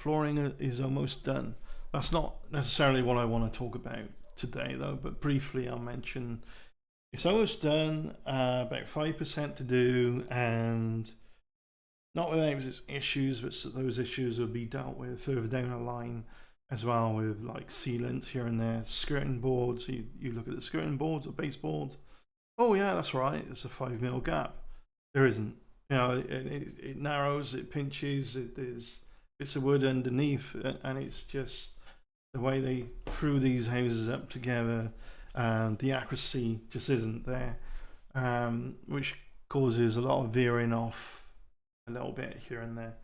flooring is almost done. That's not necessarily what I want to talk about today, though, but briefly I'll mention it's almost done, about 5% to do, and not without its issues, but those issues will be dealt with further down the line as well, with like sealants here and there, skirting boards. You look at the skirting boards or baseboards. Oh yeah, that's right. It's a 5 mil gap. There isn't. You know, it narrows, it pinches. There's bits of wood underneath, and it's just the way they threw these houses up together. The accuracy just isn't there, which causes a lot of veering off a little bit here and there.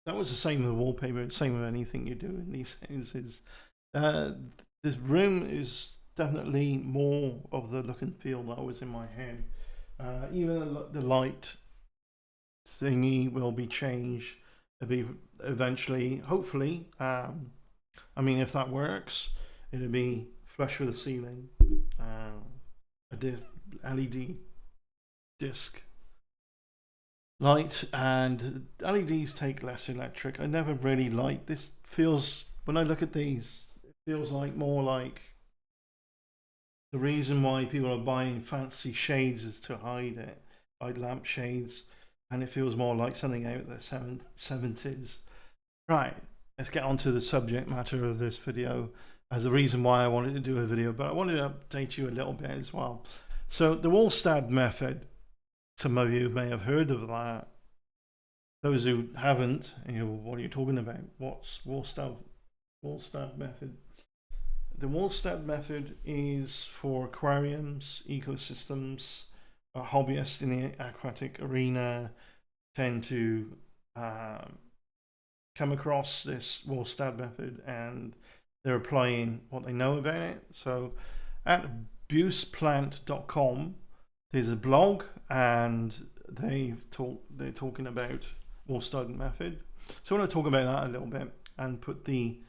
That was the same with wallpaper, same with anything you do in these houses. This room is definitely more of the look and feel that was in my head. Even the light thingy will be changed. It'll be eventually, hopefully. I mean, if that works, it'll be flush with the ceiling. A LED disc light, and LEDs take less electric. I never really liked this. Feels, when I look at these, it feels like more like the reason why people are buying fancy shades is to hide it, like lamp shades, and it feels more like something out of the 70s. Right, let's get on to the subject matter of this video as the reason why I wanted to do a video, but I wanted to update you a little bit as well. So the Wallstad method, some of you may have heard of that. Those who haven't, you know, what are you talking about? What's Wallstad method? The Wallstad method is for aquariums, ecosystems. Hobbyists in the aquatic arena tend to come across this Wallstad method, and they're applying what they know about it. So at buceplant.com, there's a blog, and they're talking about Wallstad method. So I want to talk about that a little bit and put the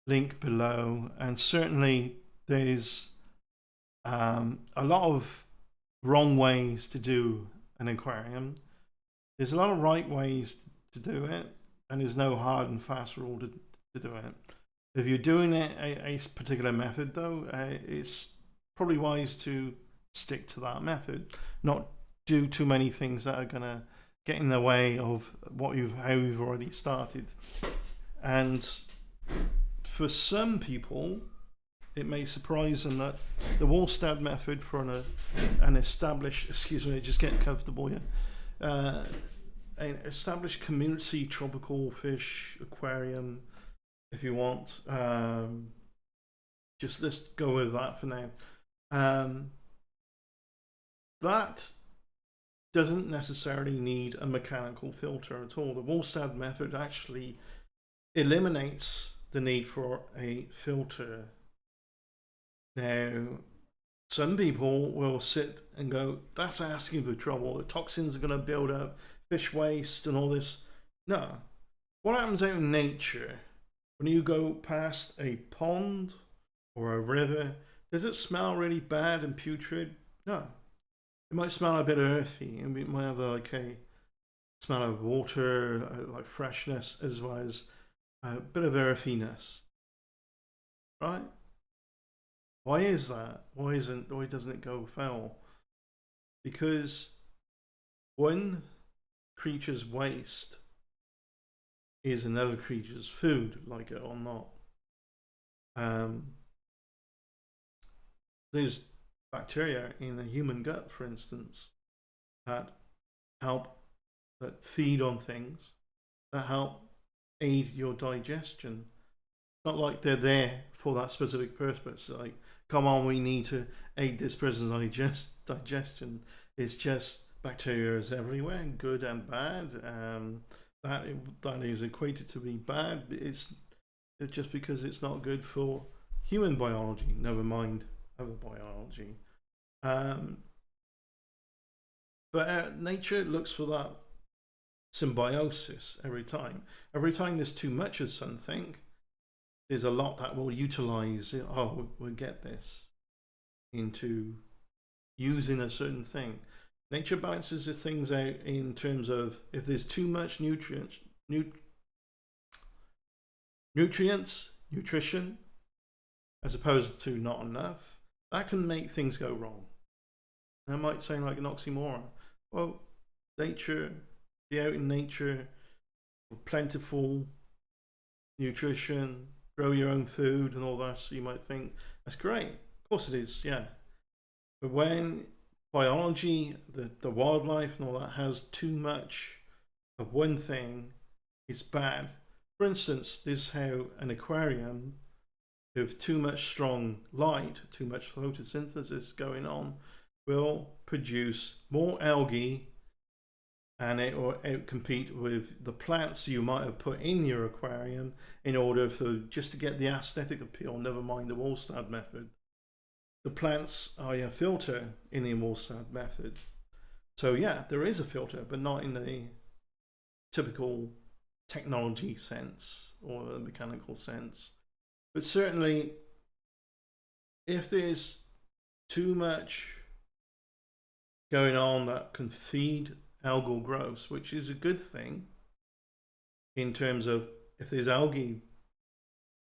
link below. And certainly there's a lot of wrong ways to do an aquarium. There's a lot of right ways to do it, and there's no hard and fast rule to do it. If you're doing it a particular method, though, it's probably wise to stick to that method, not do too many things that are gonna get in the way of how you've already started. And for some people, it may surprise them that the Wallstad method for an established, excuse me, just get comfortable here, an established community tropical fish aquarium, if you want, just let's go with that for now. That doesn't necessarily need a mechanical filter at all. The Wallstad method actually eliminates the need for a filter. Now, some people will sit and go, that's asking for trouble. The toxins are going to build up, fish waste and all this. No. What happens out in nature, when you go past a pond or a river, does it smell really bad and putrid? No. It might smell a bit earthy, and it might have like a smell of water, like freshness, as well as a bit of earthiness. Right? Why is that? Why doesn't it go foul? Because one creature's waste is another creature's food, like it or not. There's bacteria in the human gut, for instance, that feed on things, that help aid your digestion. It's not like they're there for that specific purpose. Like, come on, we need to aid this person's digestion. It's just bacteria is everywhere, good and bad. That is equated to be bad. It's just because it's not good for human biology, never mind other biology. But nature looks for that symbiosis every time. Every time there's too much of something, there's a lot that will utilize it. Oh, we'll get this into using a certain thing. Nature balances the things out in terms of if there's too much nutrients, nutrients, nutrition, as opposed to not enough, that can make things go wrong. That might sound like an oxymoron. Well, nature, be out in nature, plentiful nutrition, grow your own food and all that, so you might think, that's great. Of course it is, yeah. But when biology, the wildlife and all that has too much of one thing, it's bad. For instance, this is how an aquarium with too much strong light, too much photosynthesis going on, will produce more algae, and it will outcompete with the plants you might have put in your aquarium in order for just to get the aesthetic appeal, never mind the Wallstad method. The plants are a filter in the Wallstad method. So yeah, there is a filter, but not in the typical technology sense or the mechanical sense. But certainly, if there's too much going on that can feed algal growths, which is a good thing in terms of if there's algae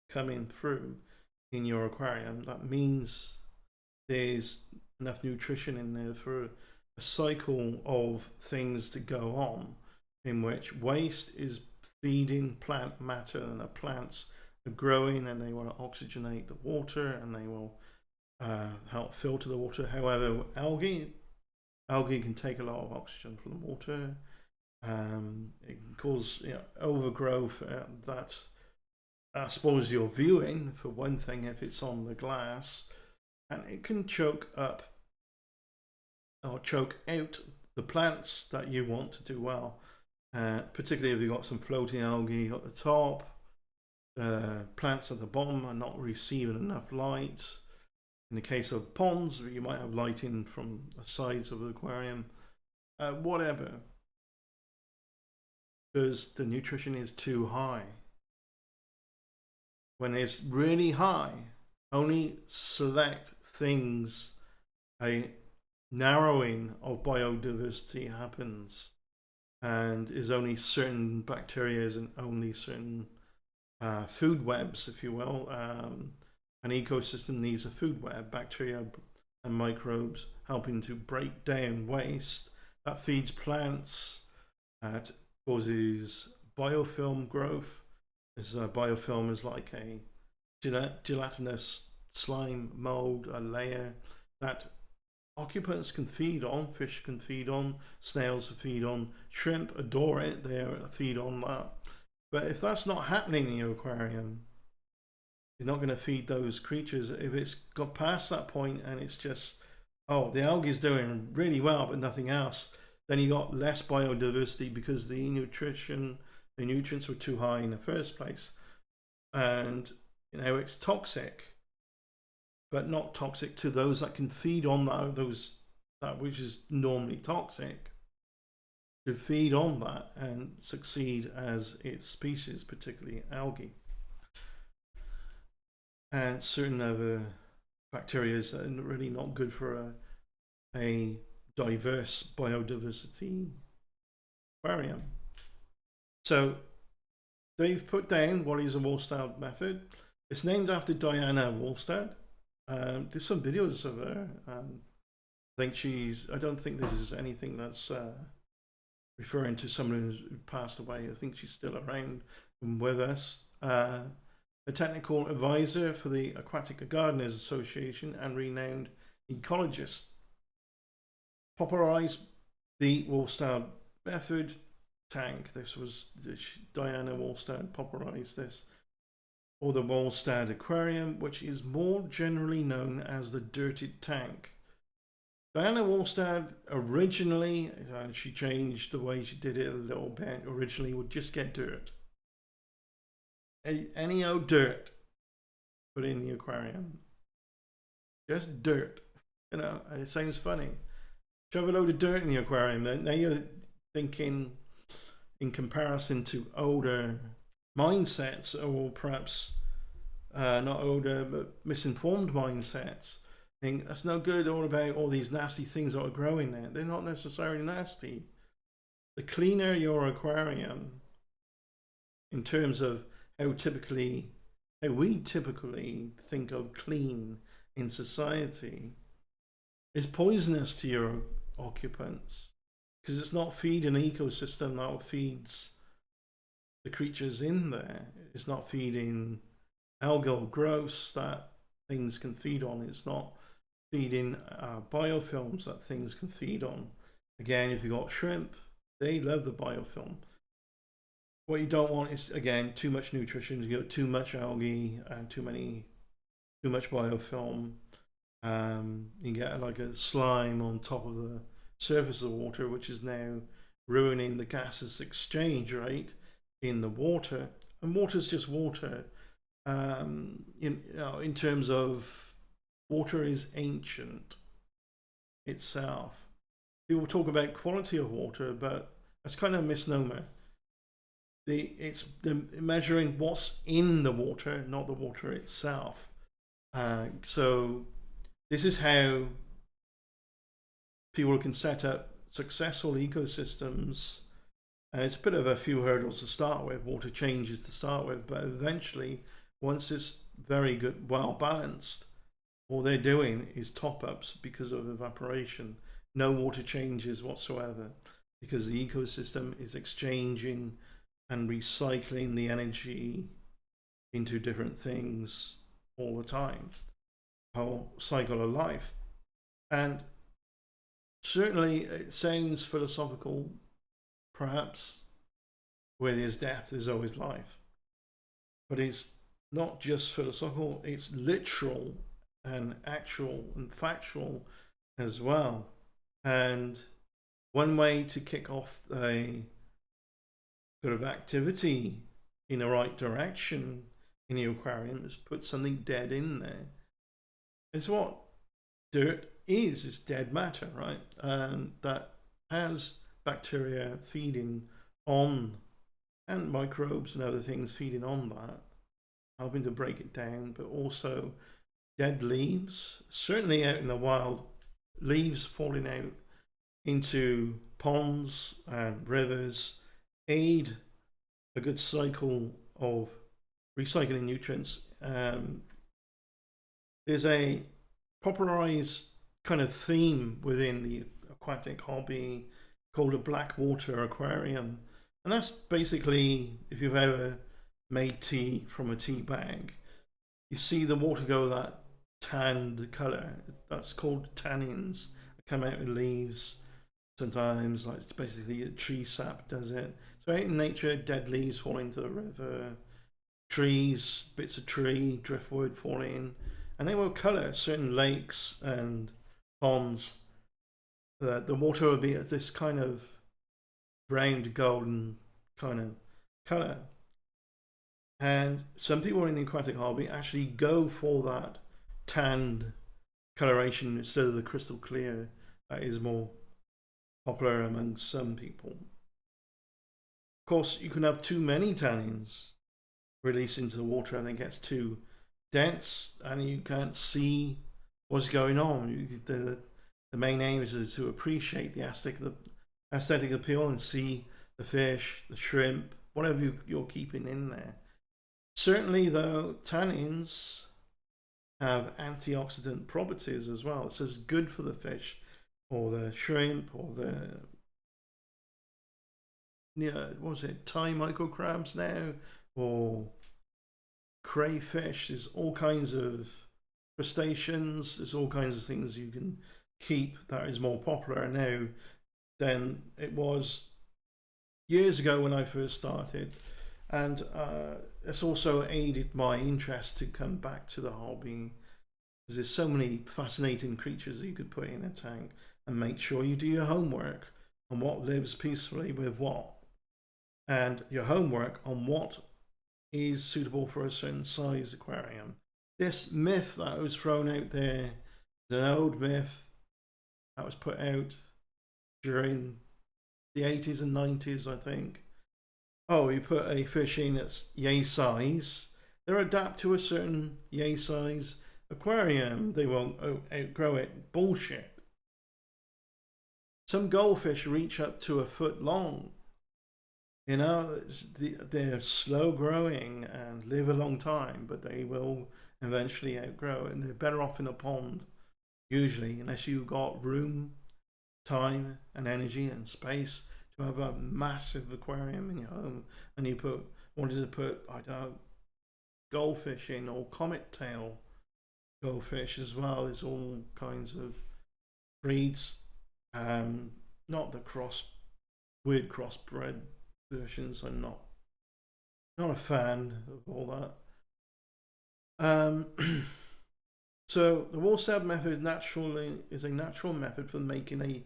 coming through in your aquarium, that means there's enough nutrition in there for a cycle of things to go on, in which waste is feeding plant matter, and the plants are growing and they want to oxygenate the water and they will help filter the water. However, algae can take a lot of oxygen from the water. It can cause overgrowth that I suppose you're viewing, for one thing, if it's on the glass, and it can choke up or choke out the plants that you want to do well, particularly if you've got some floating algae at the top. Plants at the bottom are not receiving enough light. In the case of ponds, you might have lighting from the sides of the aquarium, whatever, because the nutrition is too high. When it's really high, only select things, a narrowing of biodiversity happens, and is only certain bacteria and only certain food webs, if you will. An ecosystem needs a food web, bacteria and microbes helping to break down waste that feeds plants, that causes biofilm growth. This biofilm is like a gelatinous slime mold, a layer that occupants can feed on, fish can feed on, snails feed on, shrimp adore it, they feed on that. But if that's not happening in your aquarium, you're not going to feed those creatures. If it's got past that point and it's just, oh, the algae's doing really well but nothing else, then you got less biodiversity because the nutrients were too high in the first place. And it's toxic, but not toxic to those that can feed on that which is normally toxic, to feed on that and succeed as its species, particularly algae. And certain other bacteria that are really not good for a diverse biodiversity aquarium. So they've put down what is a Wallstad method. It's named after Diana Wallstad. There's some videos of her. I don't think this is anything that's referring to someone who's passed away. I think she's still around and with us. A technical advisor for the Aquatic Gardeners Association and renowned ecologist. Popularized the Wallstad method tank. This was Diana Wallstad popularized this, or the Wallstad aquarium, which is more generally known as the dirted tank. Diana Wallstad originally, she changed the way she did it a little bit, originally would just get dirt. Any old dirt put in the aquarium, just dirt, and it sounds funny. Shove a load of dirt in the aquarium. Now you're thinking, in comparison to older mindsets, or perhaps not older but misinformed mindsets, think that's no good. All about all these nasty things that are growing there. They're not necessarily nasty. The cleaner your aquarium, in terms of how we typically think of clean in society is poisonous to your occupants, because it's not feeding an ecosystem that feeds the creatures in there. It's not feeding algal growths that things can feed on. It's not feeding biofilms that things can feed on. Again, if you've got shrimp, they love the biofilm. What you don't want is, again, too much nutrition. You got too much algae and too much biofilm. You get like a slime on top of the surface of the water, which is now ruining the gases exchange rate in the water. And water's just water. In terms of water is ancient itself. People talk about quality of water, but that's kind of a misnomer. It's measuring what's in the water, not the water itself. So this is how people can set up successful ecosystems. And it's a bit of a few hurdles to start with, water changes to start with, but eventually, once it's very good, well balanced, all they're doing is top ups because of evaporation. No water changes whatsoever, because the ecosystem is exchanging and recycling the energy into different things all the time. Whole cycle of life. And certainly it sounds philosophical, perhaps. Where there's death, there's always life. But it's not just philosophical, it's literal and actual and factual as well. And one way to kick off a sort of activity in the right direction in the aquarium is put something dead in there. It's what dirt is. It's dead matter, right? And that has bacteria feeding on, and microbes and other things feeding on that, helping to break it down, but also dead leaves, certainly out in the wild, leaves falling out into ponds and rivers aid a good cycle of recycling nutrients. There's a popularized kind of theme within the aquatic hobby called a black water aquarium, and that's basically, if you've ever made tea from a tea bag, you see the water go that tanned color. That's called tannins that come out of leaves. Sometimes, like, it's basically tree sap does it. So out in nature, dead leaves fall into the river, trees, bits of tree, driftwood fall in, and they will color certain lakes and ponds. The water will be this kind of brown to golden kind of color. And some people in the aquatic hobby actually go for that tanned coloration instead of the crystal clear that is more popular among some people. Of course, you can have too many tannins released into the water and it gets too dense and you can't see what's going on. The main aim is to appreciate the aesthetic appeal and see the fish, the shrimp, whatever you're keeping in there. Certainly, though, tannins have antioxidant properties as well. So it's good for the fish or the shrimp or the, what was it, Thai microcrabs now, or crayfish. There's all kinds of crustaceans. There's all kinds of things you can keep that is more popular now than it was years ago when I first started. And it's also aided my interest to come back to the hobby, because there's so many fascinating creatures that you could put in a tank, and make sure you do your homework on what lives peacefully with what, and your homework on what is suitable for a certain size aquarium. This myth that was thrown out there is an old myth that was put out during the 80s and 90s, I think. Oh, you put a fish in that's yay size, they'll adapt to a certain yay size aquarium. They won't outgrow it. Bullshit. Some goldfish reach up to a foot long. You know, they're slow growing and live a long time, but they will eventually outgrow, and they're better off in a pond usually, unless you've got room, time, and energy and space to have a massive aquarium in your home, and you wanted to put, I don't know, goldfish in, or comet tail goldfish as well. There's all kinds of breeds. Not the weird crossbred versions. I'm not a fan of all that. So the Wallstad method is a natural method for making a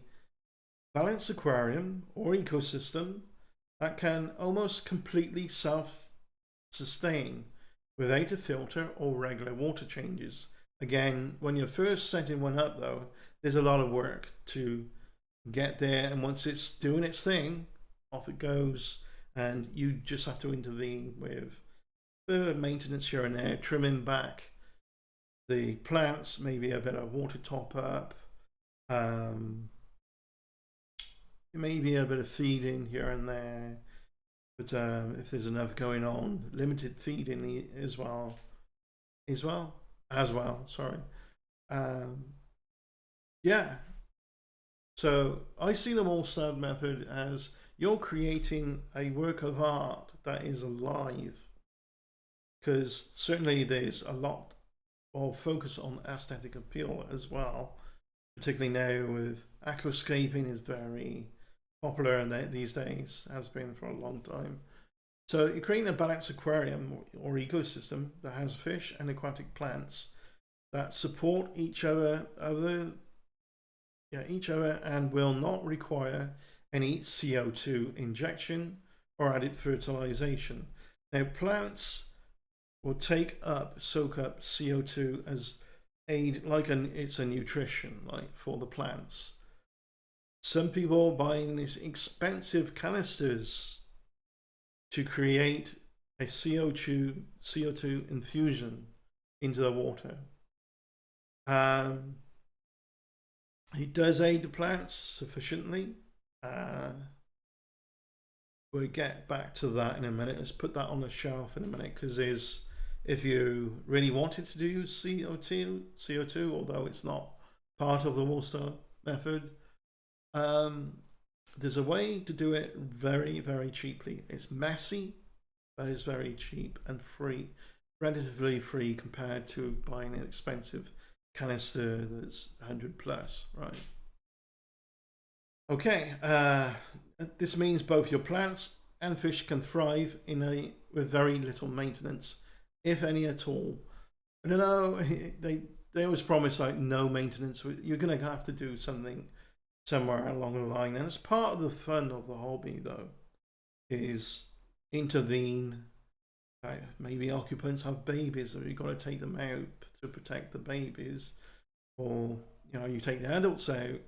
balanced aquarium or ecosystem that can almost completely self-sustain without a filter or regular water changes. Again, when you're first setting one up though, there's a lot of work to get there, and once it's doing its thing, off it goes, and you just have to intervene with the maintenance here and there, trimming back the plants, maybe a bit of water top up, maybe a bit of feeding here and there, but if there's enough going on, limited feeding as well, sorry. Yeah, so I see the Wallstad method as you're creating a work of art that is alive, because certainly there's a lot of focus on aesthetic appeal as well, particularly now with aquascaping is very popular these days, has been for a long time. So you're creating a balanced aquarium or ecosystem that has fish and aquatic plants that support each other and will not require any CO2 injection or added fertilization. Now plants will soak up CO2 as aid, it's a nutrition, like for the plants. Some people buying these expensive canisters to create a CO2 infusion into the water. It does aid the plants sufficiently. We'll get back to that in a minute. Let's put that on the shelf in a minute, because if you really wanted to do CO2, although it's not part of the Wallstad method, there's a way to do it very, very cheaply. It's messy, but it's very cheap and free, relatively free compared to buying an expensive canister that's 100 plus, right? Okay, this means both your plants and fish can thrive with very little maintenance, if any at all. I don't know, they always promise like no maintenance. You're going to have to do something somewhere along the line, and it's part of the fun of the hobby though, is intervene. Maybe occupants have babies, so you've got to take them out to protect the babies, or you take the adults out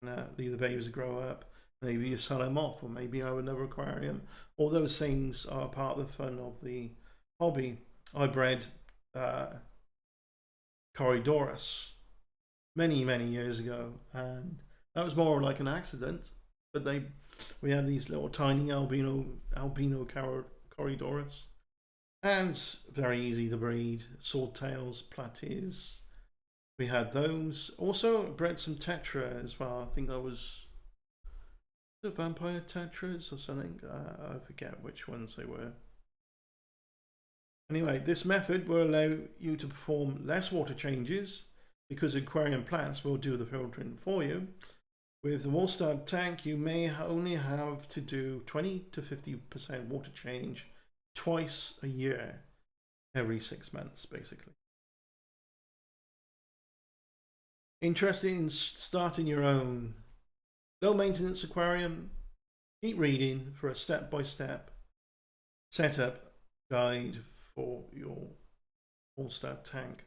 and leave the babies to grow up. Maybe you sell them off, or maybe you have another aquarium. All those things are part of the fun of the hobby. I bred Corydorus many years ago, and that was more like an accident. But we had these little tiny albino Corydorus, and very easy to breed. Swordtails, platies. We had those. Also bred some tetra as well. I think that was the vampire tetras or something. I forget which ones they were. Anyway, this method will allow you to perform less water changes, because aquarium plants will do the filtering for you. With the Wallstad tank, you may only have to do 20 to 50% water change twice a year, every 6 months, basically. Interested in starting your own low maintenance aquarium? Keep reading for a step-by-step setup guide for your Wallstad tank.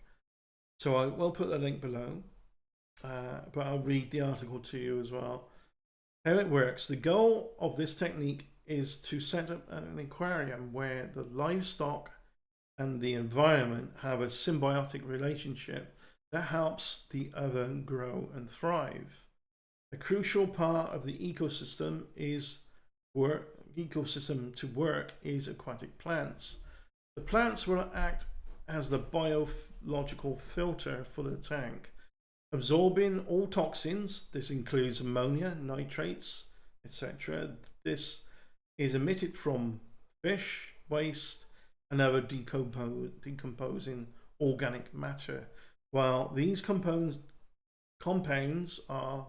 So I will put the link below, but I'll read the article to you as well. How it works. The goal of this technique is to set up an aquarium where the livestock and the environment have a symbiotic relationship that helps the other grow and thrive. A crucial part of the ecosystem is ecosystem to work is aquatic plants. The plants will act as the biological filter for the tank, absorbing all toxins. This includes ammonia, nitrates, etc. This is emitted from fish, waste, and other decomposing organic matter. While these compounds are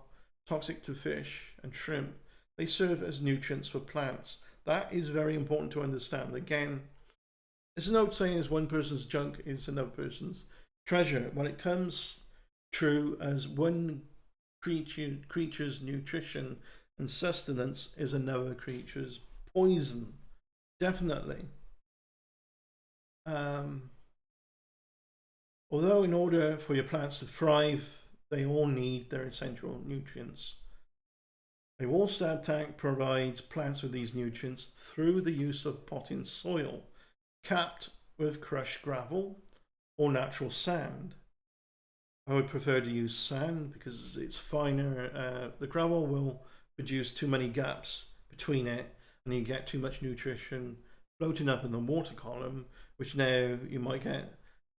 toxic to fish and shrimp, they serve as nutrients for plants. That is very important to understand. Again, there's an old saying is one person's junk is another person's treasure. When it comes true as one creature's nutrition and sustenance is another creature's poison. Definitely. Although in order for your plants to thrive, they all need their essential nutrients. A Wallstad tank provides plants with these nutrients through the use of potting soil, capped with crushed gravel or natural sand. I would prefer to use sand because it's finer. The gravel will produce too many gaps between it and you get too much nutrition floating up in the water column, which now you might get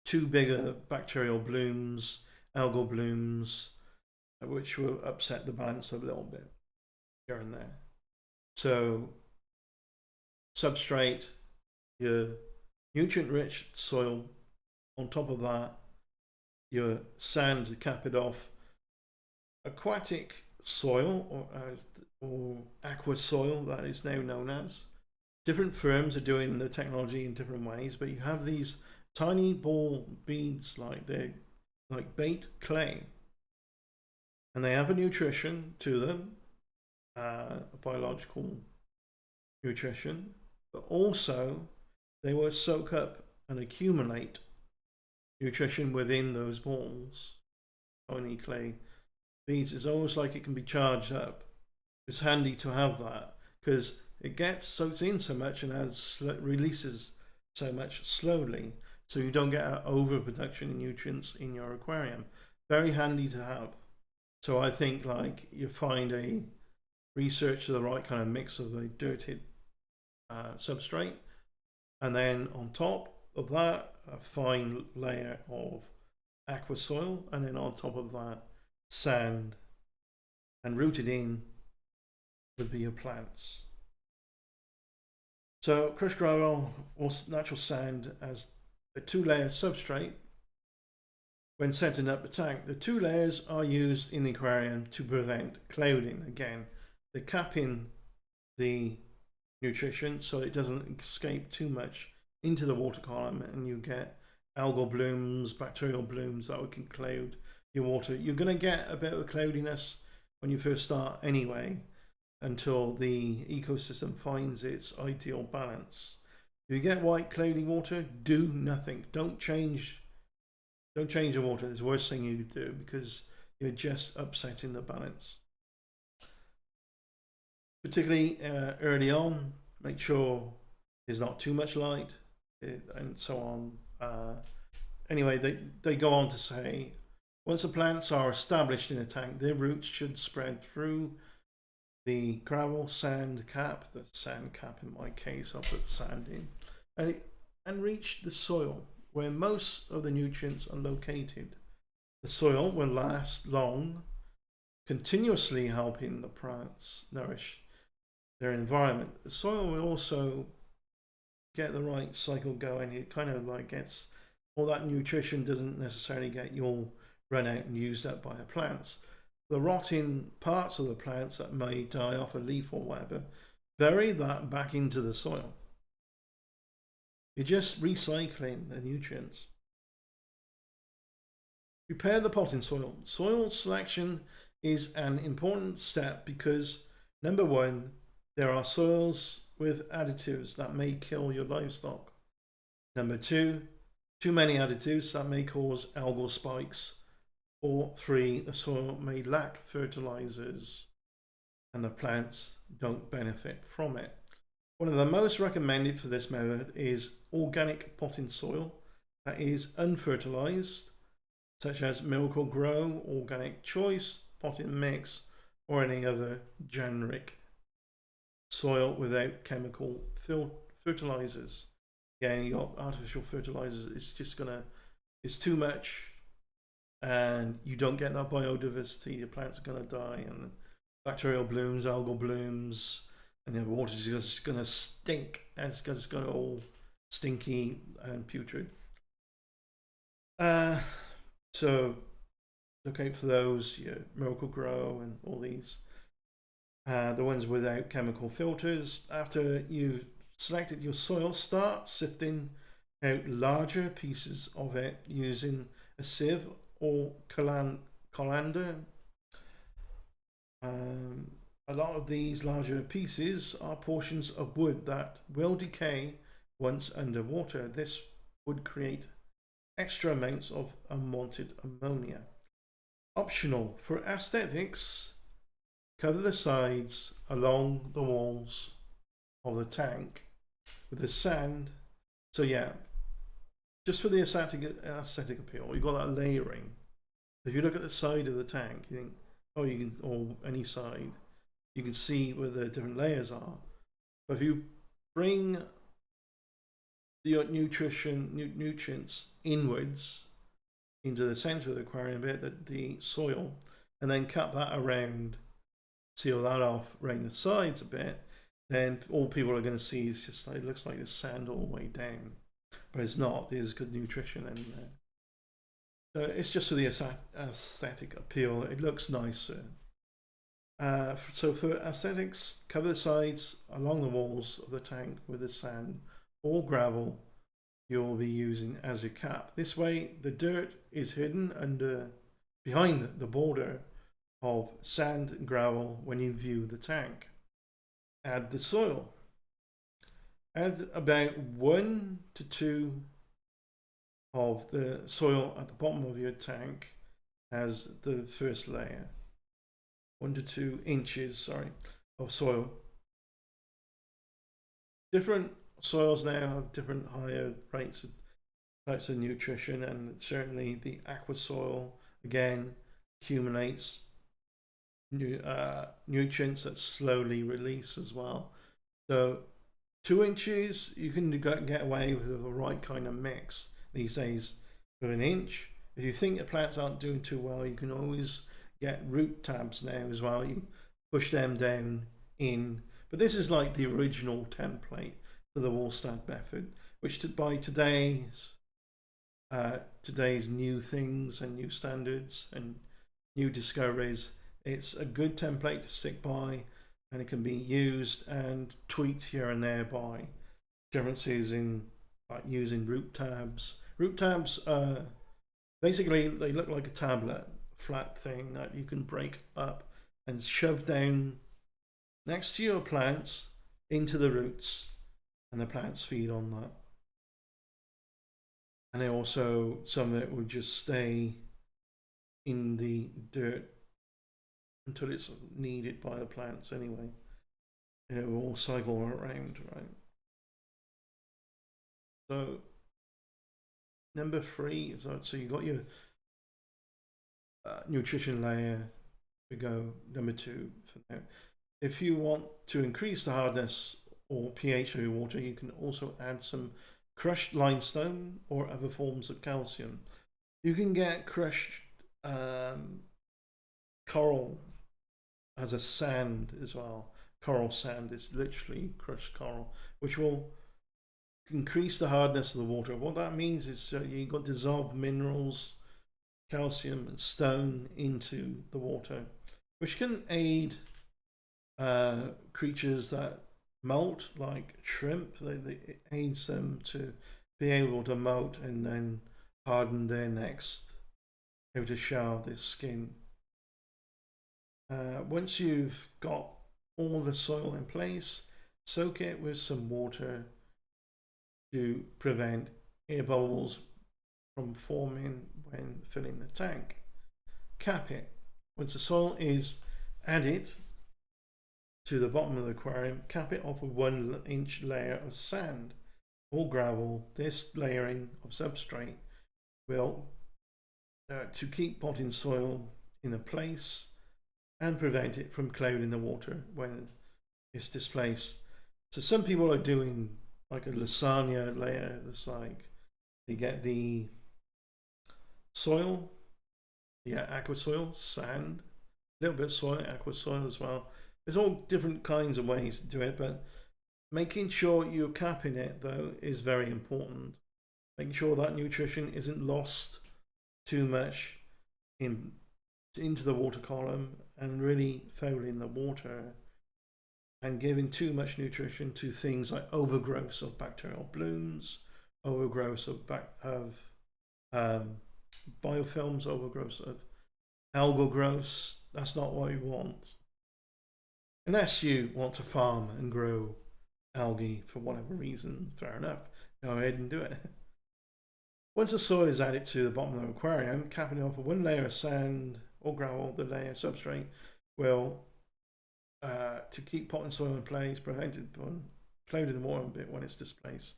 too bigger bacterial blooms, algal blooms, which will upset the balance a little bit here and there. So substrate, your nutrient-rich soil, on top of that, your sand to cap it off, aquatic soil or aqua soil, that is now known as. Different firms are doing the technology in different ways, but you have these tiny ball beads like bait clay, and they have a nutrition to them, a biological nutrition, but also they will soak up and accumulate nutrition within those balls. Tiny clay beads. It's almost like it can be charged up. It's handy to have that because it soaks in so much and releases so much slowly, so you don't get an overproduction of nutrients in your aquarium. Very handy to have. So I think like you find research the right kind of mix of a dirted substrate, and then on top of that a fine layer of aqua soil, and then on top of that sand, and rooted in would be your plants. So crushed gravel or natural sand as a 2-layer substrate. When setting up the tank, the 2 layers are used in the aquarium to prevent clouding. Again, they're capping the nutrition so it doesn't escape too much into the water column and you get algal blooms, bacterial blooms that can cloud your water. You're going to get a bit of cloudiness when you first start anyway, until the ecosystem finds its ideal balance. If you get white cloudy water, do nothing. Don't change the water. It's the worst thing you could do because you're just upsetting the balance. Particularly early on, make sure there's not too much light and so on. Anyway, they go on to say, once the plants are established in a tank, their roots should spread through the gravel sand cap, the sand cap in my case, I'll put sand in, and reach the soil where most of the nutrients are located. The soil will last long, continuously helping the plants nourish their environment. The soil will also get the right cycle going. It kind of like gets all that nutrition, doesn't necessarily get you all run out and used up by the plants. The rotting parts of the plants that may die off a leaf or whatever, bury that back into the soil. You're just recycling the nutrients. Prepare the potting soil. Soil selection is an important step because, number one, there are soils with additives that may kill your livestock. Number two, too many additives that may cause algal spikes. Or 3, the soil may lack fertilizers and the plants don't benefit from it. One of the most recommended for this method is organic potting soil that is unfertilized, such as Miracle Grow, Organic Choice, Potting Mix, or any other generic soil without chemical fertilizers. Again, you got artificial fertilizers. It's just gonna, it's too much, and you don't get that biodiversity. The plants are gonna die, and bacterial blooms, algal blooms, and the water is just gonna stink, and it's just gonna all stinky and putrid. So look out for those, your Miracle Grow and all these. The ones without chemical filters. After you've selected your soil, start sifting out larger pieces of it using a sieve or colander. A lot of these larger pieces are portions of wood that will decay once underwater. This would create extra amounts of unwanted ammonia. Optional for aesthetics, cover the sides along the walls of the tank with the sand. So yeah, just for the aesthetic appeal, you've got that layering. If you look at the side of the tank, you think, oh, you can, or any side, you can see where the different layers are. But if you bring the nutrients inwards into the center of the aquarium bit, the soil, and then cut that around, seal that off around the sides a bit, then all people are going to see is just like, it looks like the sand all the way down, but it's not. There's good nutrition in there. So it's just for the aesthetic appeal. It looks nicer. So for aesthetics, cover the sides along the walls of the tank with the sand or gravel you'll be using as your cap. This way the dirt is hidden behind the border of sand and gravel when you view the tank. Add the soil. Add about 1 to 2 of the soil at the bottom of your tank as the first layer. 1 to 2 inches, of soil. Different soils now have different higher rates of types of nutrition, and certainly the aqua soil again accumulates nutrients that slowly release as well. So 2 inches, you can get away with the right kind of mix these days. With 1 inch, if you think the plants aren't doing too well, you can always get root tabs now as well. You push them down in, but this is like the original template for the Wallstad method, which by today's new things and new standards and new discoveries, it's a good template to stick by, and it can be used and tweaked here and there by differences in like using root tabs. Root tabs, basically they look like a tablet, flat thing that you can break up and shove down next to your plants into the roots, and the plants feed on that. And then also some of it will just stay in the dirt until it's needed by the plants anyway, and it will all cycle around, right? So number 3, so you got your nutrition layer. We go number 2 for now. If you want to increase the hardness or pH of your water, you can also add some crushed limestone or other forms of calcium. You can get crushed coral as a sand as well. Coral sand is literally crushed coral, which will increase the hardness of the water. What that means is you've got dissolved minerals, calcium and stone into the water, which can aid creatures that molt, like shrimp. It aids them to be able to molt and then harden their next outer shell, their skin. Once you've got all the soil in place, soak it with some water to prevent air bubbles from forming when filling the tank. Cap it. Once the soil is added to the bottom of the aquarium, cap it off with 1 inch layer of sand or gravel. This layering of substrate will to keep potting soil in a place and prevent it from clouding the water when is displaced. So some people are doing like a lasagna layer. That's like you get the soil, aqua soil, sand, a little bit of soil, aqua soil as well. There's all different kinds of ways to do it, but making sure you're capping it though is very important. Making sure that nutrition isn't lost too much into the water column and really fouling the water and giving too much nutrition to things like overgrowths of bacterial blooms, overgrowths of biofilms, overgrowths of algal growths. That's not what you want. Unless you want to farm and grow algae for whatever reason, fair enough. Go ahead and do it. Once the soil is added to the bottom of the aquarium, capping it off with one layer of sand or gravel, the layer substrate will, to keep pot and soil in place, prevent it from floating in the water a bit when it's displaced.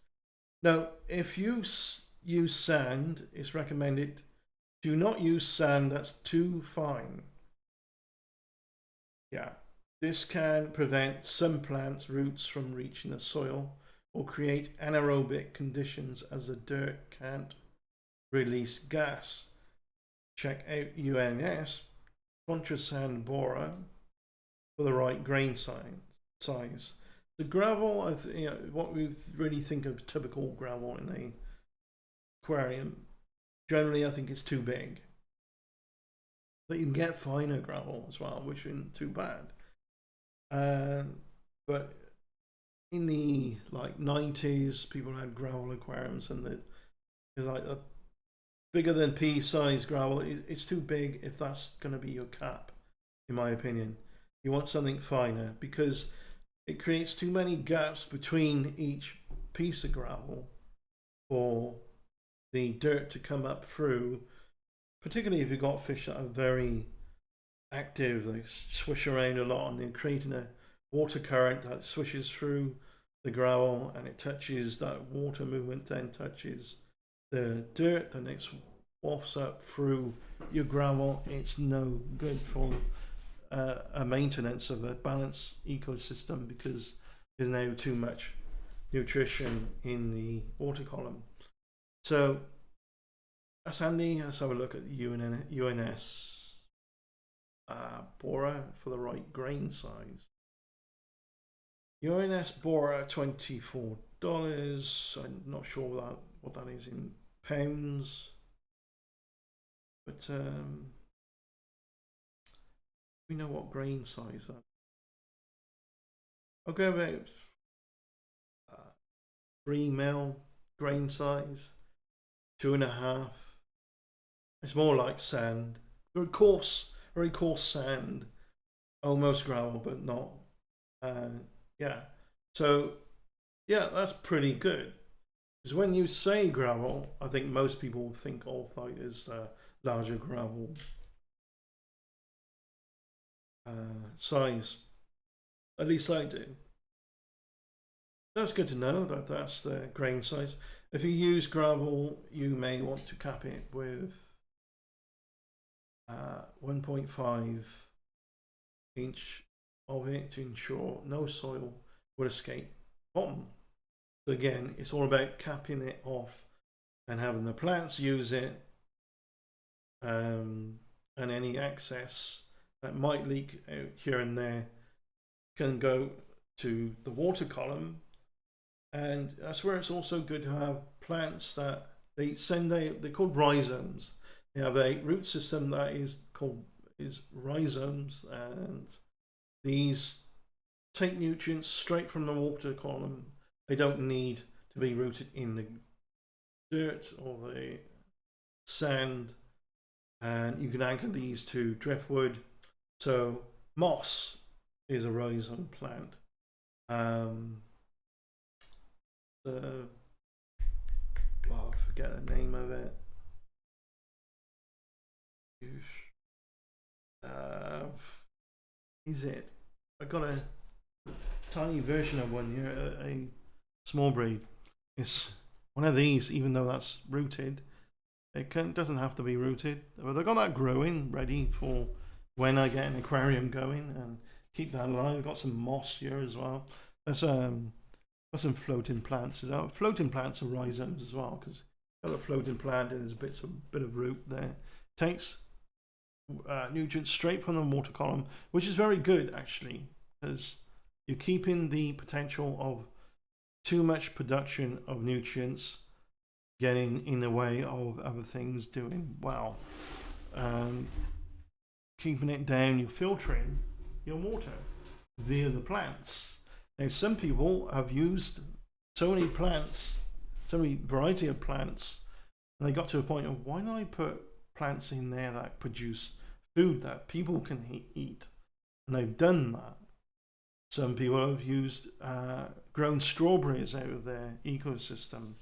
Now, if you use sand, it's recommended do not use sand that's too fine. Yeah, this can prevent some plants' roots from reaching the soil or create anaerobic conditions as the dirt can't release gas. Check out UNS contra sand borer for the right grain size. The gravel, what we really think of typical gravel in a aquarium, generally I think it's too big. But you can get finer gravel as well, which isn't too bad. But in the 90s, people had gravel aquariums, and they're like a bigger than pea-sized gravel. It's too big if that's going to be your cap, in my opinion. You want something finer because it creates too many gaps between each piece of gravel for the dirt to come up through, particularly if you've got fish that are very active. They swish around a lot and they're creating a water current that swishes through the gravel, and it touches that water movement, then touches the dirt, then it wafts up through your gravel. It's no good for a maintenance of a balanced ecosystem because there's now too much nutrition in the water column. So that's handy. Let's have a look at UNS borer for the right grain size. UNS borer, $24. I'm not sure what that is in pounds, but we know what grain size that. I'll go about 3 mil grain size, 2.5. It's more like sand, very coarse sand, almost gravel, but not. Yeah, so yeah, that's pretty good. Because when you say gravel, I think most people think of like as larger gravel size. At least I do. That's good to know that that's the grain size. If you use gravel, you may want to cap it with 1.5 inch of it to ensure no soil will escape bottom. So again, it's all about capping it off and having the plants use it, and any excess that might leak out here and there can go to the water column. And that's where it's also good to have plants that they're called rhizomes. They have a root system that is rhizomes, and these take nutrients straight from the water column. They don't need to be rooted in the dirt or the sand, and you can anchor these to driftwood. So moss is a rhizome plant. I forget the name of it. Is it? I got a tiny version of one here, a small breed. It's one of these, even though that's rooted. It doesn't have to be rooted, but I got that growing ready for when I get an aquarium going, and keep that alive. We've got some moss here as well. There's got some floating plants as well. Floating plants are rhizomes as well, because got a floating plant and there's a bit of root there. Takes nutrients straight from the water column, which is very good actually, because you're keeping the potential of too much production of nutrients getting in the way of other things doing well. Keeping it down, you're filtering your water via the plants. Now, some people have used so many plants, so many variety of plants, and they got to a point of, why don't I put plants in there that produce food that people can eat? And they've done that. Some people have used grown strawberries out of their ecosystem.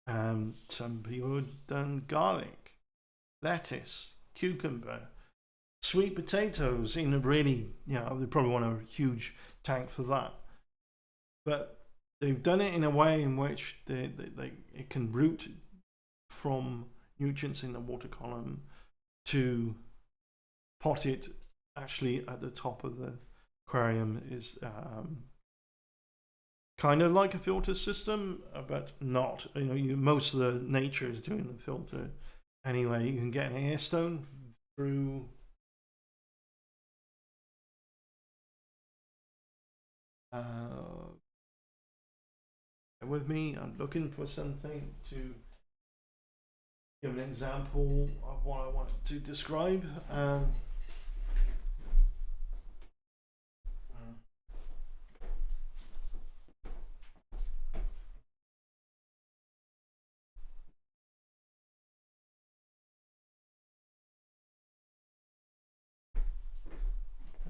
Some people have done garlic, lettuce, cucumber, sweet potatoes in a really, they probably want a huge tank for that. But they've done it in a way in which it can route from nutrients in the water column to pot it actually at the top of the aquarium is kind of like a filter system, but not. Most of the nature is doing the filter anyway. You can get an air stone through with me. I'm looking for something to give an example of what I want to describe.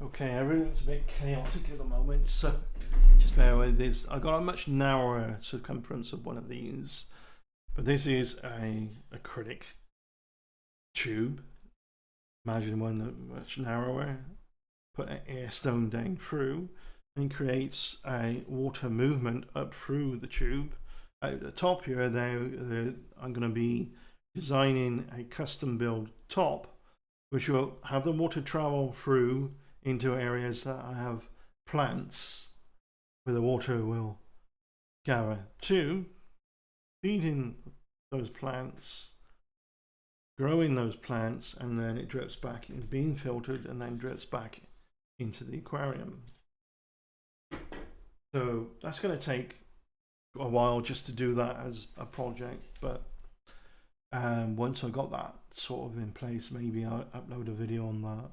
Okay, everything's a bit chaotic at the moment, so just bear with this. I've got a much narrower circumference of one of these, but this is a acrylic tube. Imagine one that's much narrower. Put an air stone down through and creates a water movement up through the tube. At the top here, now I'm going to be designing a custom build top, which will have the water travel through into areas that I have plants where the water will gather to, feeding those plants, growing those plants, and then it drips back into being filtered and then drips back into the aquarium. So that's going to take a while just to do that as a project, but once I got that sort of in place, maybe I'll upload a video on that.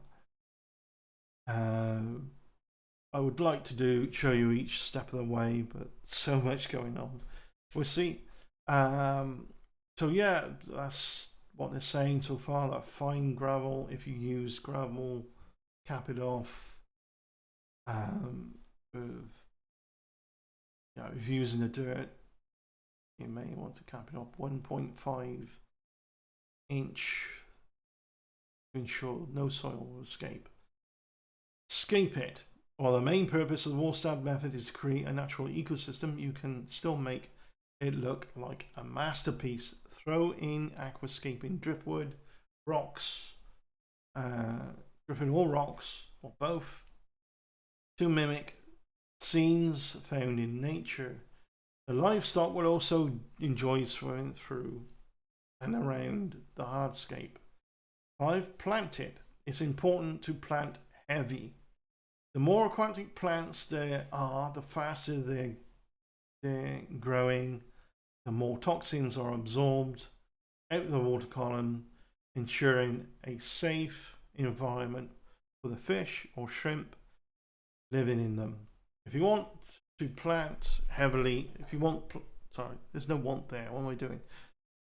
I would like to show you each step of the way, but so much going on. We'll see. So yeah, that's what they're saying so far. That fine gravel, if you use gravel, cap it off. If you're using the dirt, you may want to cap it off 1.5 inch to ensure no soil will escape. Scape it. While the main purpose of the Wallstad method is to create a natural ecosystem, you can still make it look like a masterpiece. Throw in aquascaping driftwood, rocks, dripping all rocks, or both, to mimic scenes found in nature. The livestock will also enjoy swimming through and around the hardscape. 5. Plant it. It's important to plant heavy. The more aquatic plants there are, the faster they're growing, the more toxins are absorbed out of the water column, ensuring a safe environment for the fish or shrimp living in them. If you want to plant heavily, there's no want there, what am I doing?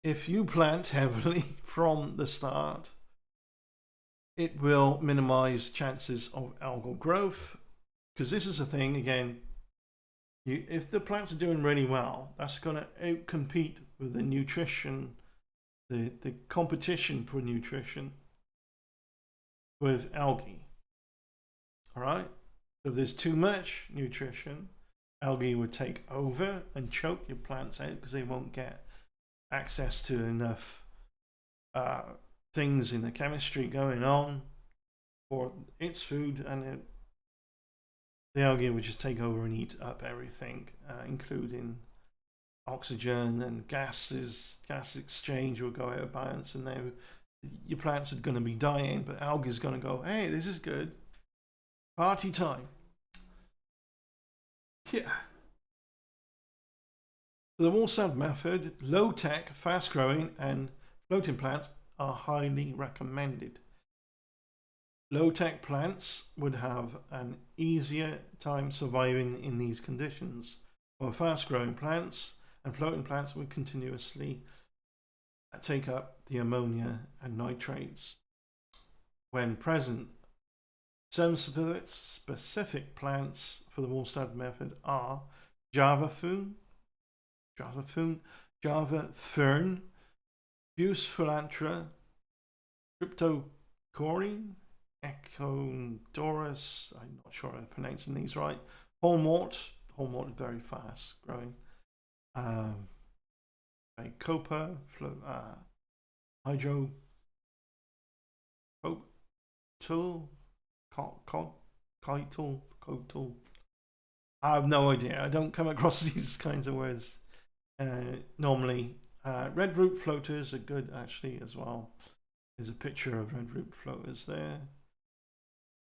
If you plant heavily from the start, it will minimize chances of algal growth, because this is a thing again. If the plants are doing really well, that's going to outcompete with the nutrition, the competition for nutrition with algae. All right. So if there's too much nutrition, algae would take over and choke your plants out because they won't get access to enough things in the chemistry going on for its food, and the algae would just take over and eat up everything, including oxygen and gases. Gas exchange will go out of balance, and now your plants are going to be dying, but algae is going to go, hey, this is good. Party time. Yeah. The Wallstad method, low tech, fast growing, and floating plants are highly recommended. Low tech plants would have an easier time surviving in these conditions, while fast growing plants and floating plants would continuously take up the ammonia and nitrates when present. Some specific plants for the Wallstad method are Java fern, Buse philanthra, Cryptocorin, Echondorus, I'm not sure I'm pronouncing these right, Holmort is very fast growing, Copa, Hydro, Cotal. I have no idea. I don't come across these kinds of words normally. Red root floaters are good actually as well. There's a picture of red root floaters there.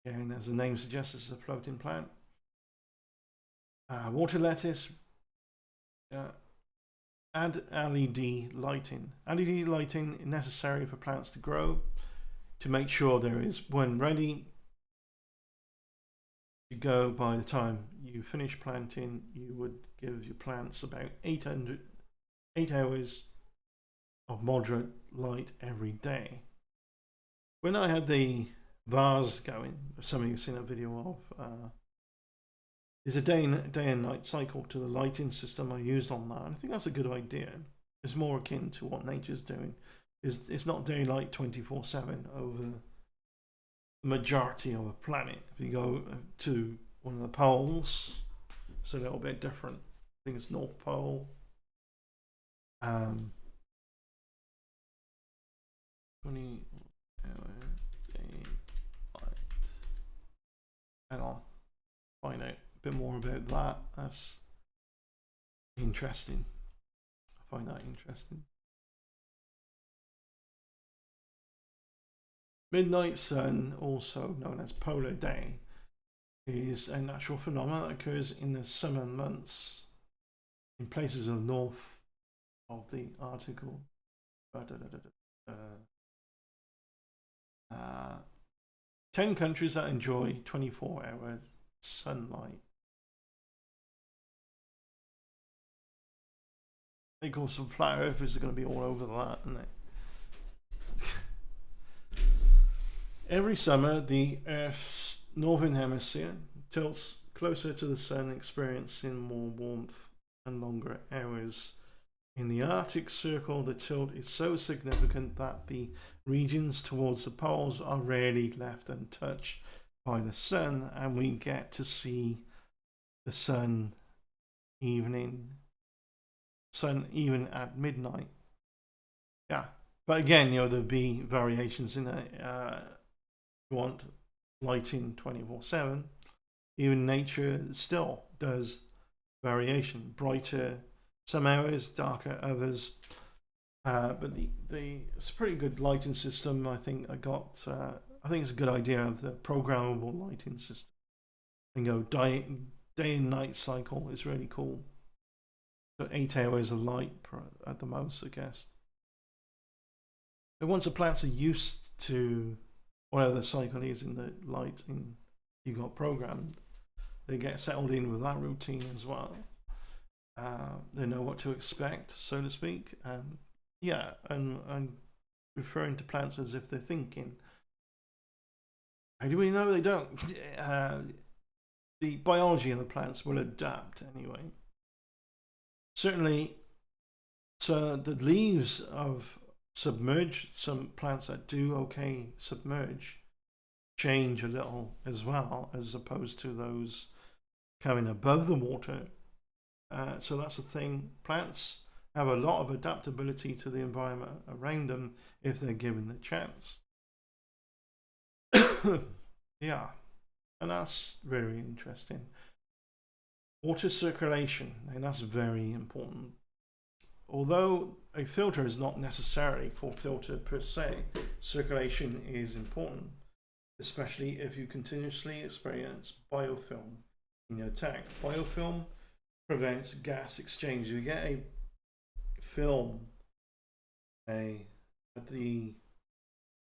And as the name suggests, it's a floating plant. Water lettuce. Add LED lighting. LED lighting is necessary for plants to grow to make sure there is one ready to go by the time you finish planting. You would give your plants about 8 hours of moderate light every day. When I had the vase going, some of you have seen a video of, there's a day and night cycle to the lighting system I used on that. And I think that's a good idea. It's more akin to what nature's doing. It's not daylight 24/7 over the majority of a planet. If you go to one of the poles, it's a little bit different. I think it's North Pole. 20-hour day light. Hang on, find out a bit more about that. That's interesting. I find that interesting. Midnight sun, also known as polar day, is a natural phenomenon that occurs in the summer months in places of north of the article. 10 countries that enjoy 24-hour sunlight. Of course, some flat earthers are going to be all over that, aren't they? Every summer, the Earth's northern hemisphere tilts closer to the sun, experiencing more warmth and longer hours. In the Arctic Circle, the tilt is so significant that the regions towards the poles are rarely left untouched by the sun, and we get to see the sun even at midnight. Yeah, but again, there'll be variations in it. You want lighting 24/7. Even nature still does variation, brighter some hours, darker others. But it's a pretty good lighting system. I think I think it's a good idea of the programmable lighting system. And go day and night cycle is really cool. So 8 hours of light at the most, I guess. And once the plants are used to whatever the cycle is in the lighting you got programmed, they get settled in with that routine as well. They know what to expect, so to speak. Yeah, and I'm referring to plants as if they're thinking. How do we know they don't? The biology of the plants will adapt anyway. Certainly, so the leaves of submerged, some plants that do okay submerge, change a little as well, as opposed to those coming above the water. So that's the thing. Plants have a lot of adaptability to the environment around them if they're given the chance. Yeah. and that's very interesting. Water circulation, and that's very important. Although a filter is not necessary for filter per se, circulation is important, especially if you continuously experience biofilm in your tank. Biofilm prevents gas exchange. If you get a film at the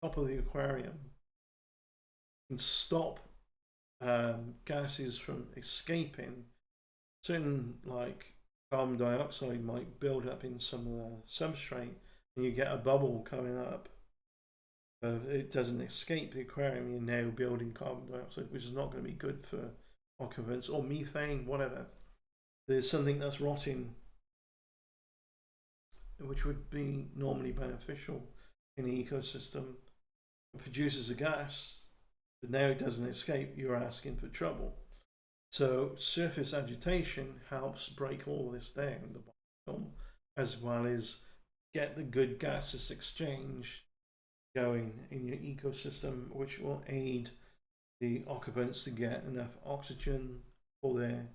top of the aquarium, can stop gases from escaping. Certain like carbon dioxide might build up in some of the substrate, and you get a bubble coming up. It doesn't escape the aquarium. You're now building carbon dioxide, which is not going to be good for occupants, or methane, whatever. There's something that's rotting, which would be normally beneficial in the ecosystem. It produces a gas, but now it doesn't escape. You're asking for trouble. So surface agitation helps break all this down, the biofilm, as well as get the good gases exchange going in your ecosystem, which will aid the occupants to get enough oxygen for their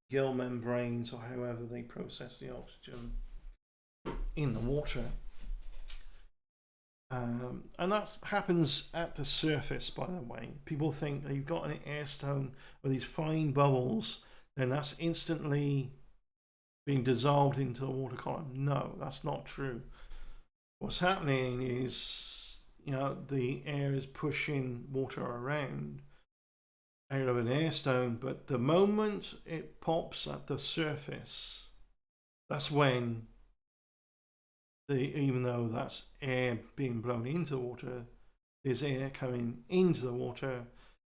gill membranes or however they process the oxygen in the water. And that happens at the surface, by the way. People think that you've got an air stone with these fine bubbles, then that's instantly being dissolved into the water column. No, that's not true. What's happening is, the air is pushing water around out of an air stone, but the moment it pops at the surface, that's when even though that's air being blown into the water, there's air coming into the water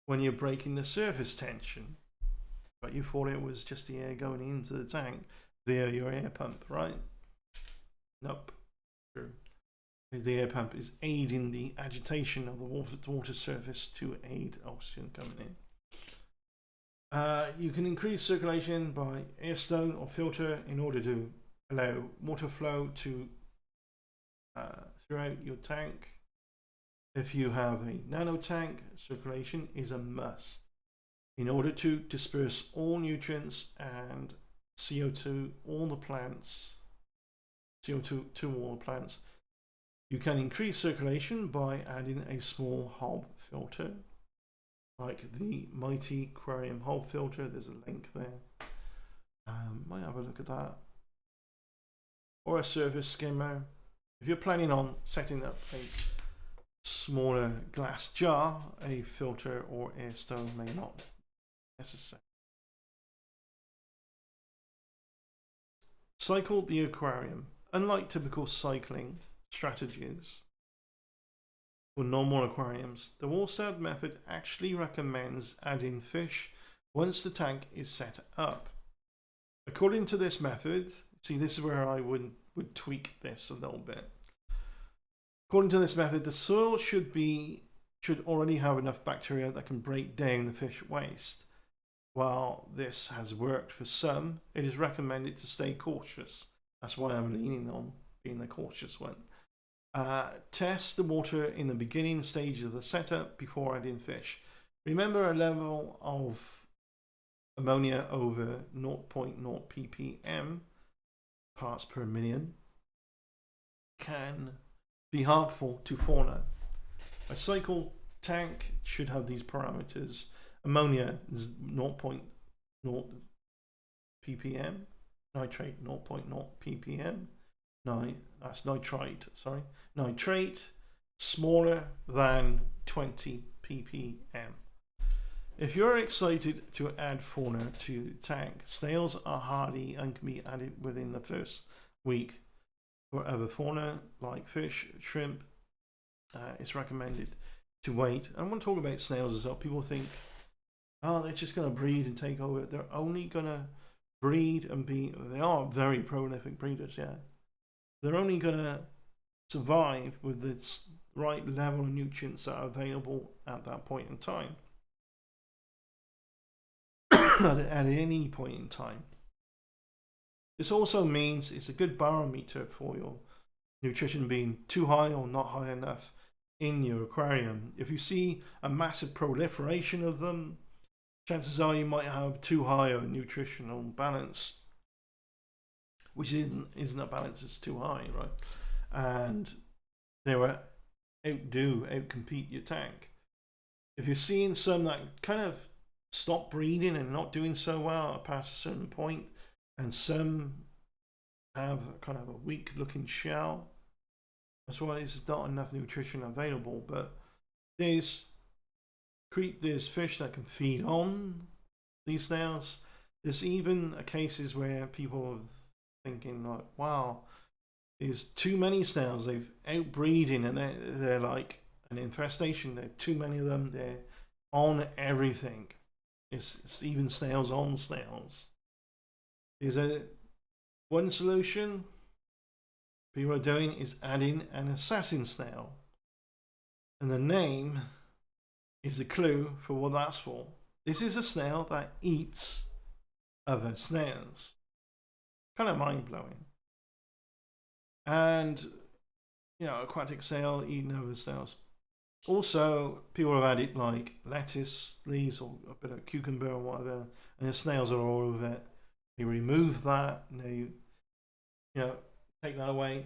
when you're breaking the surface tension. But you thought it was just the air going into the tank via your air pump, right? Nope. True. The air pump is aiding the agitation of the water surface to aid oxygen coming in. You can increase circulation by air stone or filter in order to allow water flow to throughout your tank. If you have a nano tank, circulation is a must in order to disperse all nutrients and CO2 all the plants. CO2 to all the plants. You can increase circulation by adding a small hob filter, like the Mighty Aquarium hob filter. There's a link there. Might have a look at that. Or a surface skimmer. If you're planning on setting up a smaller glass jar, a filter or air stone may not be necessary. Cycle the aquarium. Unlike typical cycling strategies for normal aquariums, the Wallstad method actually recommends adding fish once the tank is set up. According to this method, see, this is where I would tweak this a little bit. According to this method, the soil should already have enough bacteria that can break down the fish waste. While this has worked for some, it is recommended to stay cautious. That's why I'm leaning on being the cautious one. Test the water in the beginning stages of the setup before adding fish. Remember, a level of ammonia over 0.0 ppm, parts per million, can be harmful to fauna. A cycle tank should have these parameters. Ammonia is 0.0 ppm, nitrate 0.0 ppm, that's nitrite, sorry. Nitrate smaller than 20 ppm. If you're excited to add fauna to the tank, snails are hardy and can be added within the first week. For other fauna like fish, shrimp, it's recommended to wait. I want to talk about snails as well. People think, oh, they're just going to breed and take over. They're only going to breed and they are very prolific breeders, yeah. They're only going to survive with the right level of nutrients that are available at that point in time. At any point in time. This also means it's a good barometer for your nutrition being too high or not high enough in your aquarium. If you see a massive proliferation of them, chances are you might have too high a nutritional balance, which isn't a balance, it's too high, right? And they will outcompete your tank. If you're seeing some that kind of stop breeding and not doing so well past a certain point, and some have kind of a weak looking shell, that's why there's not enough nutrition available. But there's fish that can feed on these snails. There's even cases where people are thinking like, wow, there's too many snails, they've outbreeding, and they're like an infestation. There are too many of them, they're on everything. It's even snails on snails. There's one solution people are doing is adding an assassin snail, and the name is the clue for what that's for. This is a snail that eats other snails. Kind of mind-blowing. And, you know, aquatic snail eating other snails. Also, people have added like lettuce leaves or a bit of cucumber or whatever, and the snails are all over it. You remove that, and take that away.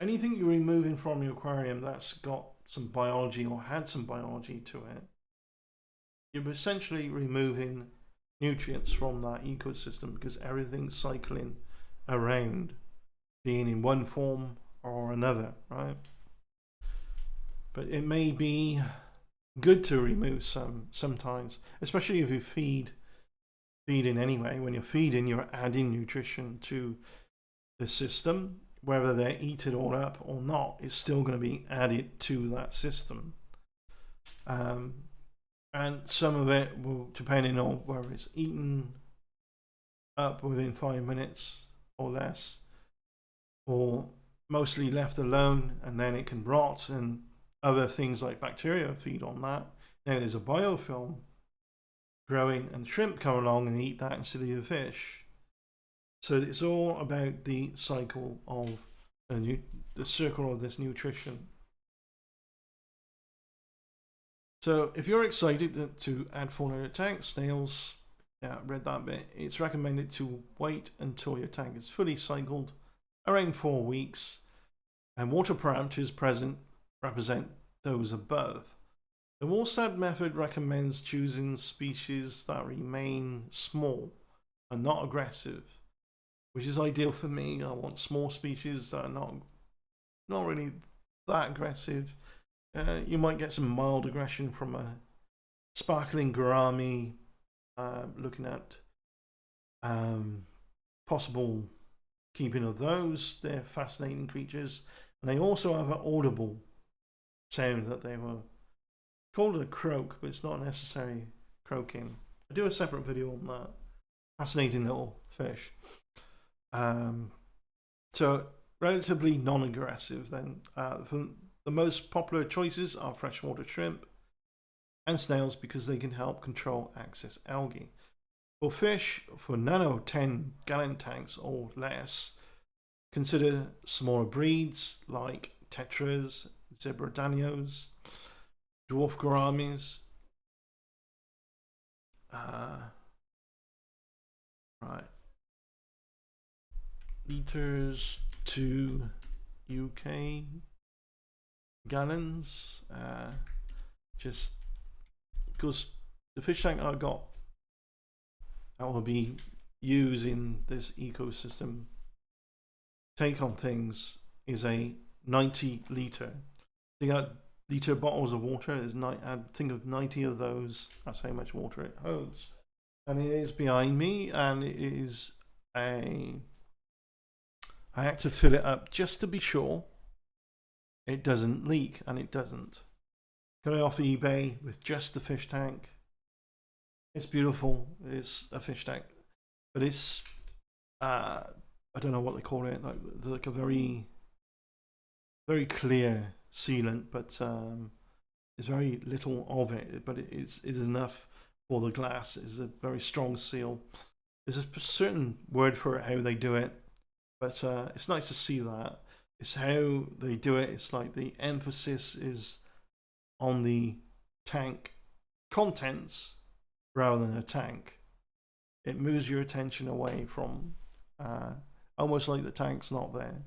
Anything you're removing from your aquarium that's got some biology or had some biology to it, you're essentially removing nutrients from that ecosystem, because everything's cycling around being in one form or another, right? But it may be good to remove sometimes, especially if you feeding anyway. When you're feeding, you're adding nutrition to the system. Whether they eat it all up or not, it's still going to be added to that system. And some of it will, depending on whether it's eaten up within 5 minutes or less, or mostly left alone, and then it can rot, and other things like bacteria feed on that. Now there's a biofilm growing, and shrimp come along and eat that instead of your fish. So it's all about the cycle of the circle of this nutrition. So if you're excited to add fauna to your tank, snails, yeah, read that bit. It's recommended to wait until your tank is fully cycled, around 4 weeks, and water parameters present represent those above. The Wallstad method recommends choosing species that remain small and not aggressive, which is ideal for me. I want small species that are not really that aggressive. You might get some mild aggression from a sparkling gourami, looking at possible keeping of those. They're fascinating creatures, and they also have an audible sound that they were called a croak, but it's not necessarily croaking. I do a separate video on that. Fascinating little fish. So relatively non-aggressive then. The most popular choices are freshwater shrimp and snails, because they can help control excess algae. For fish, for nano 10-gallon tanks or less, consider smaller breeds like tetras, zebradanios, dwarf gouramis. Right. Liters to UK gallons. Just because the fish tank I got, that will be using this ecosystem take on things, is a 90 litre. You got litre bottles of water. I think of 90 of those. That's how much water it holds. And it is behind me, and it is I had to fill it up just to be sure it doesn't leak, and it doesn't. Got it off eBay with just the fish tank. It's beautiful. It's a fish tank, but it's I don't know what they call it, like a very, very clear sealant, but there's very little of it. But it is enough for the glass. It's a very strong seal. There's a certain word for it, how they do it, but it's nice to see that. It's how they do it. It's like the emphasis is on the tank contents rather than a tank. It moves your attention away from almost like the tank's not there.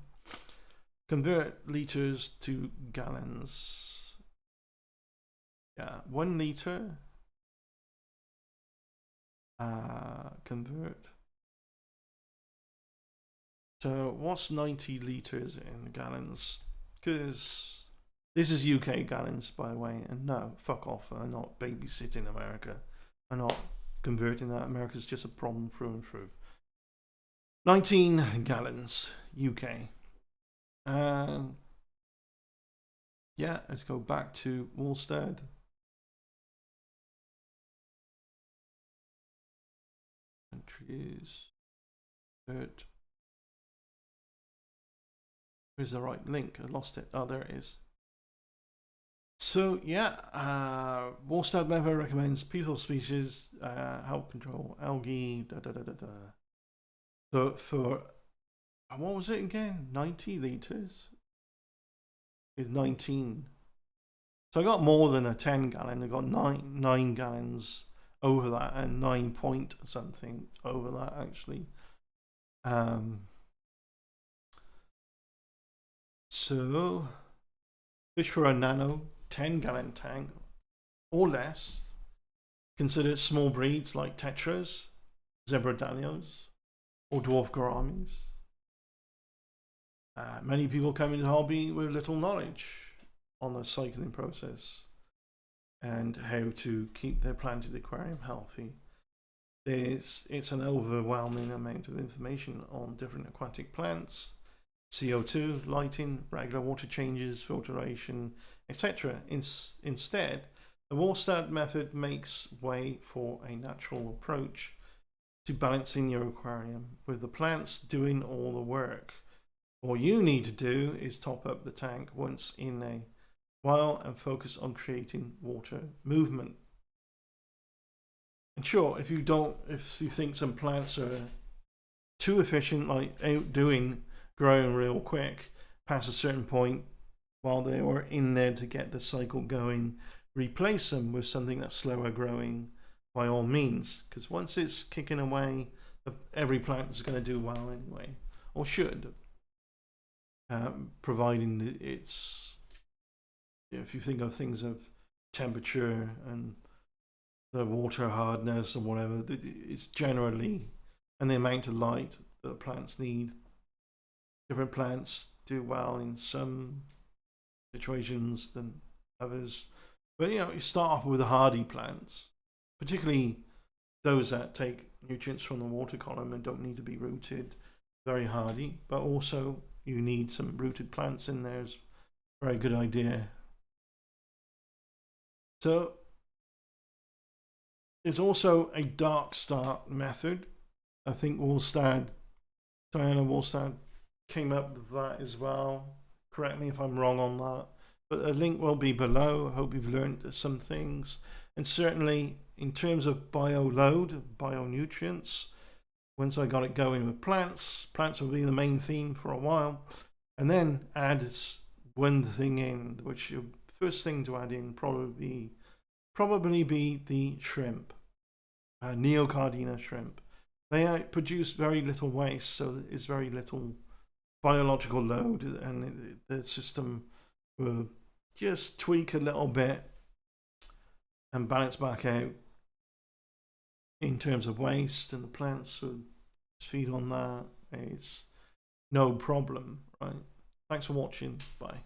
Convert liters to gallons. Yeah, 1 liter. Convert. So what's 90 liters in gallons? Because this is UK gallons, by the way, and no, fuck off. I'm not babysitting America. I'm not converting that. America's just a problem through and through. 19 gallons, UK. Yeah, let's go back to Wallstad. Countries. Where's the right link? I lost it. Oh, there it is. So yeah, Wallstad method recommends people species help control algae. So for what was it again? 90 liters is 19. So I got more than a 10 gallon. I got nine gallons over that, and 9 point something over that actually. So fish for a nano 10 gallon tank or less. Consider small breeds like tetras, zebradanios, or dwarf gouramis. Many people come into the hobby with little knowledge on the cycling process and how to keep their planted aquarium healthy. It's an overwhelming amount of information on different aquatic plants, CO2, lighting, regular water changes, filtration, etc. Instead, the Wallstad method makes way for a natural approach to balancing your aquarium, with the plants doing all the work. All you need to do is top up the tank once in a while and focus on creating water movement. And sure, if you think some plants are too efficient, like outdoing growing real quick past a certain point while they are in there to get the cycle going, replace them with something that's slower growing by all means, because once it's kicking away, every plant is going to do well anyway, or should, providing it's, if you think of things of temperature and the water hardness and whatever, it's generally, and the amount of light that plants need. Different plants do well in some situations than others, but you start off with the hardy plants, particularly those that take nutrients from the water column and don't need to be rooted, very hardy. But also you need some rooted plants in there. Is a very good idea. So there's also a dark start method. I think Diana Wallstad came up with that as well. Correct me if I'm wrong on that, but a link will be below. I hope you've learned some things, and certainly in terms of bio load, bionutrients, once I got it going with plants will be the main theme for a while, and then add one thing in, which your first thing to add in probably be the shrimp, Neocardina shrimp. They produce very little waste, so there's very little biological load, and the system will just tweak a little bit and balance back out in terms of waste, and the plants will feed on that. It's no problem, right? Thanks for watching. Bye.